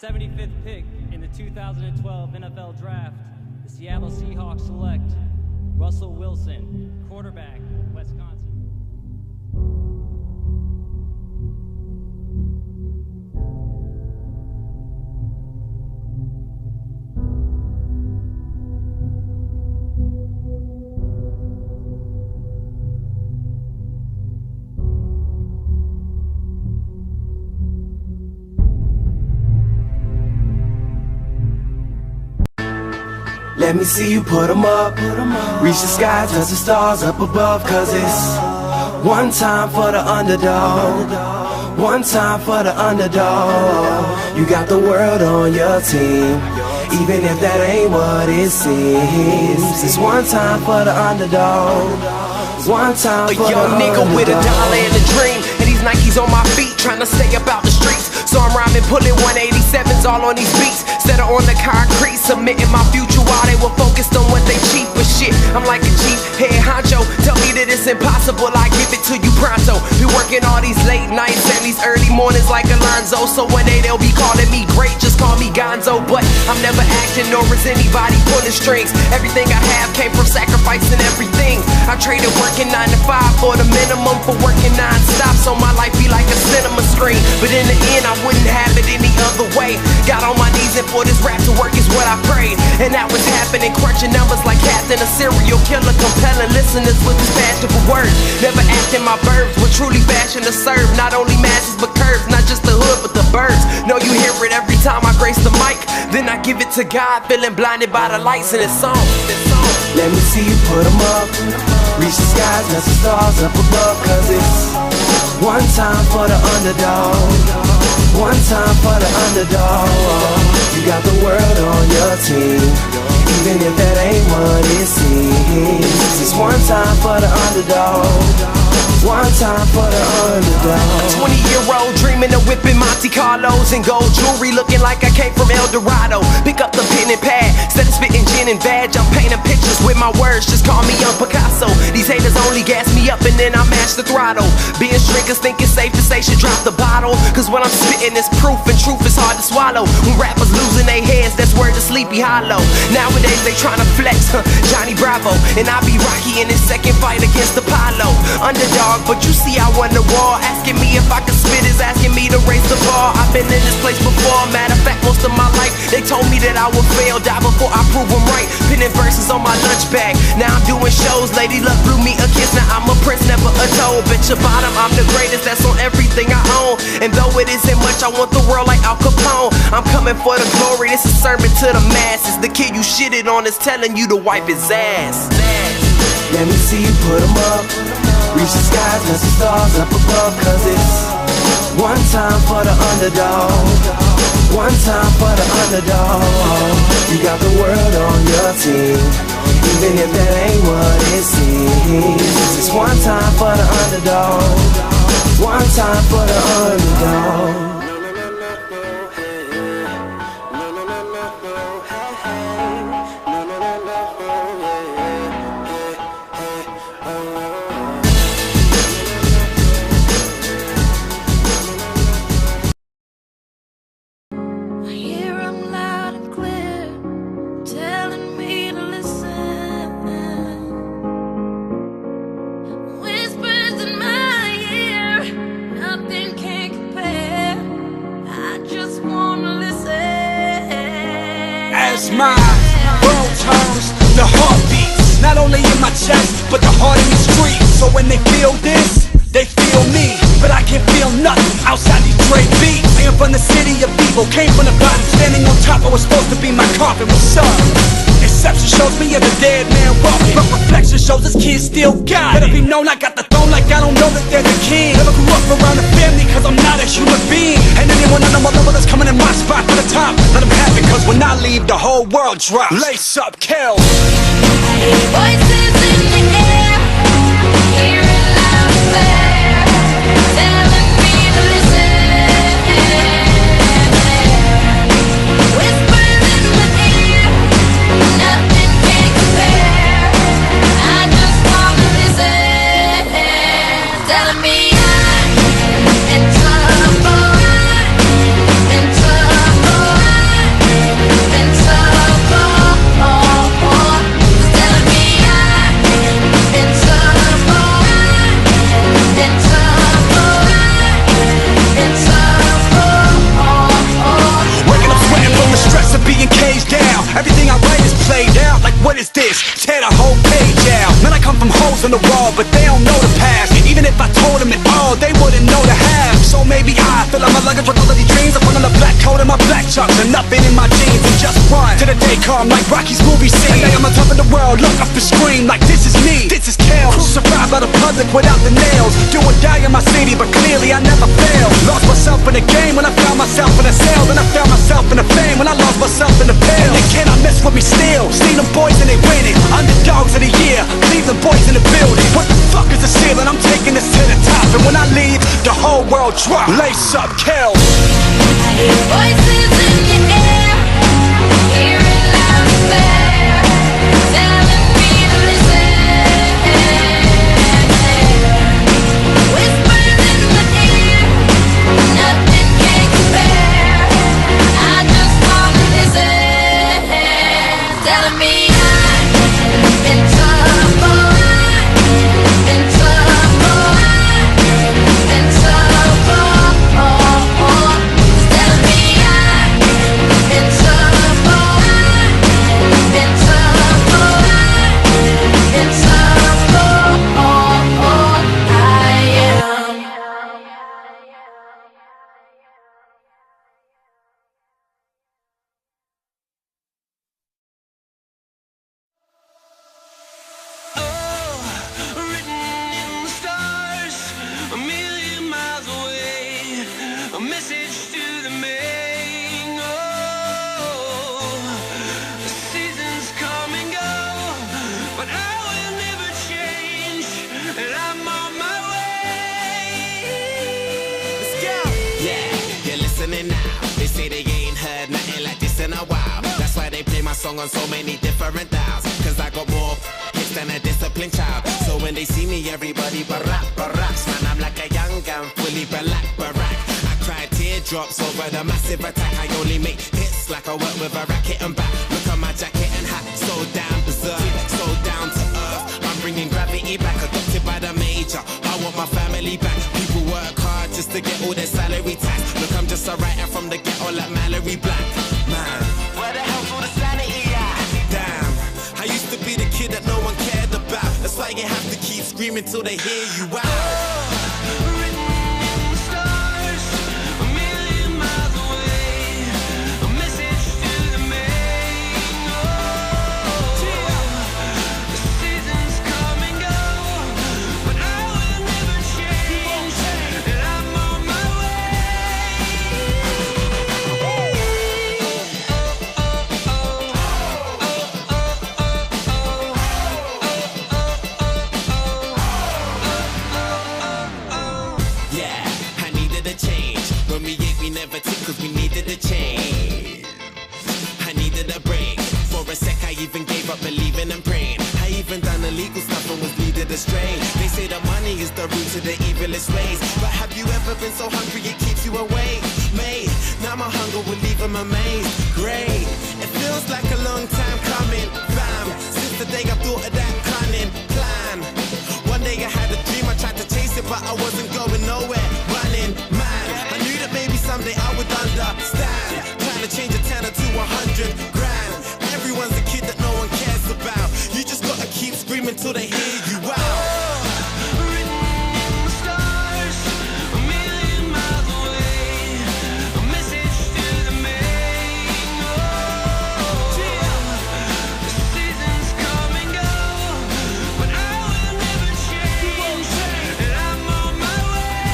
the 75th pick in the 2012 NFL Draft, the Seattle Seahawks select Russell Wilson, quarterback, Wisconsin. Let me see you put 'em up. Reach the sky, touch the stars up above. Cause it's one time for the underdog. One time for the underdog. You got the world on your team, even if that ain't what it seems. It's one time for the underdog. One time for the young nigga with a dollar and a dream, and these Nikes on my feet, trying to stay about the streets. So I'm rhyming, pulling 187s all on these beats, instead of on the concrete, submitting my future while they were focused on what they cheap. But shit, I'm like a chief head honcho. Tell me that it's impossible, I give it to you pronto. Be working all these late nights and these early mornings like Alonzo. So one day they'll be calling me great, just call me Gonzo. But I'm never acting, nor is anybody pulling strings. Everything I have came from sacrificing everything. I traded working 9 to 5 for the minimum, for working non-stop, so my life be like a cinema screen. But in the end I wouldn't have it any other way. Got on my knees and for this rap to work is what I prayed. And that was happening, crunching numbers like Captain, a serial killer, compelling listeners with his passion for words. Never acting my verbs, but truly fashion to serve not only masses but curves, not just the hood but the birds. Know you hear it every time I grace the mic, then I give it to God, feeling blinded by the lights in this song. Let me see you put 'em up. Reach the skies, touch the stars up above. Cause it's one time for the underdog. One time for the underdog. You got the world on your team, even if that ain't what it seems. It's one time for the underdog. One time for the underdog. 20-year-old dreaming of whipping Monte Carlos and gold jewelry, looking like I came from El Dorado. Pick up the pen and pad, instead of spitting gin and vag, I'm painting pictures with my words, just call me Young Picasso. These haters only gas me up and then I mash the throttle. Being drinkers think it's safe to say should drop the bottle, cause what I'm spitting is proof, and truth is hard to swallow. When rappers losing their heads, that's word to Sleepy Hollow. Nowadays they tryna flex, Johnny Bravo, and I be Rocky in his second fight against Apollo. Underdog, but you see I won the war. Asking me if I could spit is asking me to raise the bar. I've been in this place before, matter of fact most of my life they told me that I would fail, die before I prove them right. Pinning verses on my lunch bag, now I'm doing shows. Lady Luck blew me a kiss, now I'm a prince, never a toad. Bet your bottom, I'm the greatest, that's on everything I own. And though it isn't much, I want the world like Al Capone. I'm coming for the glory, this is a sermon to the masses. The kid you shitted on is telling you to wipe his ass. Let me see you put 'em up. Reach the skies, touch the stars up above. Cause it's one time for the underdog. One time for the underdog. You got the world on your team, even if that ain't what it seems. It's one time for the underdog. One time for the underdog. As my world turns, the heart beats, not only in my chest, but the heart in the streets. So when they feel this, they feel me, but I can't feel nothing outside these Dre beats. I am from the city of evil, came from the bottom, standing on top. I was supposed to be my coffin, what's up? Inception shows me as a dead man walking, but reflection shows this kid still got it. Let it be known I got the throne like I don't know that they're the king. Never grew up around a family cause I'm not a human being. And anyone on my level that's coming in my spot for the top, let them have it cause when I leave the whole world drops. Lace up, kill. Voices in the air, hear it loud and clear, telling me to listen. Whispers in my ear, nothing can compare. I just wanna listen, telling me I'm in trouble, in trouble. what is this? Tear the whole page out. Man, I come from holes in the wall, but they don't know the past. Even if I told them it all, they wouldn't know the half. So maybe I fill up my luggage with all of these dreams. I put on a black coat and my black chucks and nothing in my jeans, and just run to the day come like Rocky's movie scene. Today I'm on top of the world, look up and scream like this is me, this is Kels. Crucified by the public without the nails. Do or die in my city, but clearly I never fail. Lost myself in the game when I found myself in a cell. Then I found myself in the fame when I lost myself in the pale. And they cannot mess with me still. See them boys and they winning. Underdogs of the year, Cleveland boys in the building. What the fuck is the ceiling? I'm taking this to the top, and when I leave, the whole world drop. Lace up, Kels. I hear voices in the air, hear it loud and clear, telling me to listen. Whispers in my ear, nothing can compare. I just wanna listen, telling me I've been trouble, been trouble, been trouble. Telling me I've been trouble, been trouble, been trouble. I am. Written in the stars, a million miles away, a message to the main. The seasons come and go, but I will never change, and I'm on my way. Let's go. Yeah, you're listening now. They say they ain't heard nothing like this in a while. That's why they play my song on so many different dials. Cause I got more hits than a disciplined child. So when they see me, everybody barracks. Man, I'm like a young gun, fully barack. I cry teardrops over the massive attack. I only make hits like I work with a racket and back. Look at my jacket and hat, so down berserk, so down to earth. I'm bringing gravity back, adopted by the major. I want my family back. People work hard just to get all their salary tax. Look, I'm just a writer from the ghetto like Mallory Black. Man, where the hell's all the sanity at? Damn, I used to be the kid that no one cared about. That's why you have to keep screaming till they hear you out. Written in the stars, a million miles away, a message to the main. The seasons come and go, but I will never change, and I'm on my Yeah, I needed a change. When we ate, we never took cause we needed a change. I needed a break. For a sec, I even gave up believing and praying. I even done illegal stuff and was needed astray. They say that money is the root to the evilest ways. But have you ever been so hungry it keeps you awake? Mate, now my hunger will leave them amazed. Great, it feels like a long time coming. Bam, since the day I thought of that cunning plan. One day I had a dream, I tried to chase it, but I wasn't going nowhere. Running mad, I knew that maybe someday I would understand. Trying to change a 10 to 100 grand. Everyone's a kid that no one cares about. You just gotta keep screaming till they hear you out. written in the stars, a million miles away, a message to the main. The seasons come and go, but I will never change, and I'm on my way.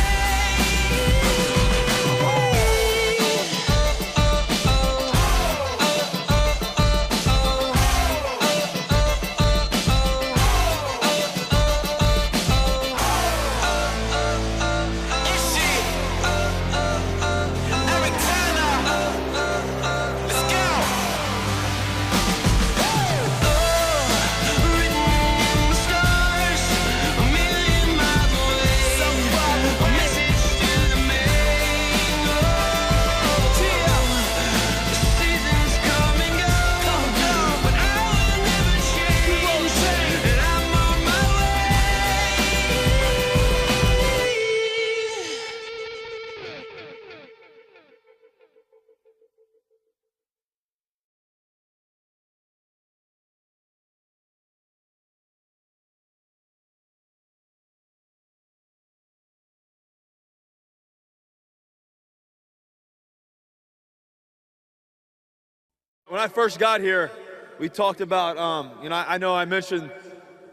When I first got here, we talked about, I know I mentioned,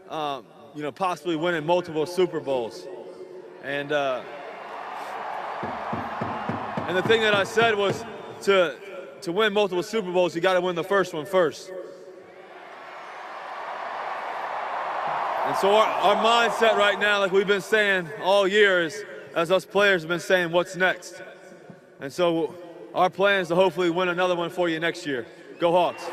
possibly winning multiple Super Bowls. And the thing that I said was to win multiple Super Bowls, you got to win the first one first. And so our mindset right now, like we've been saying all year, is, as us players have been saying, what's next? And so our plan is to hopefully win another one for you next year. Go Hawks.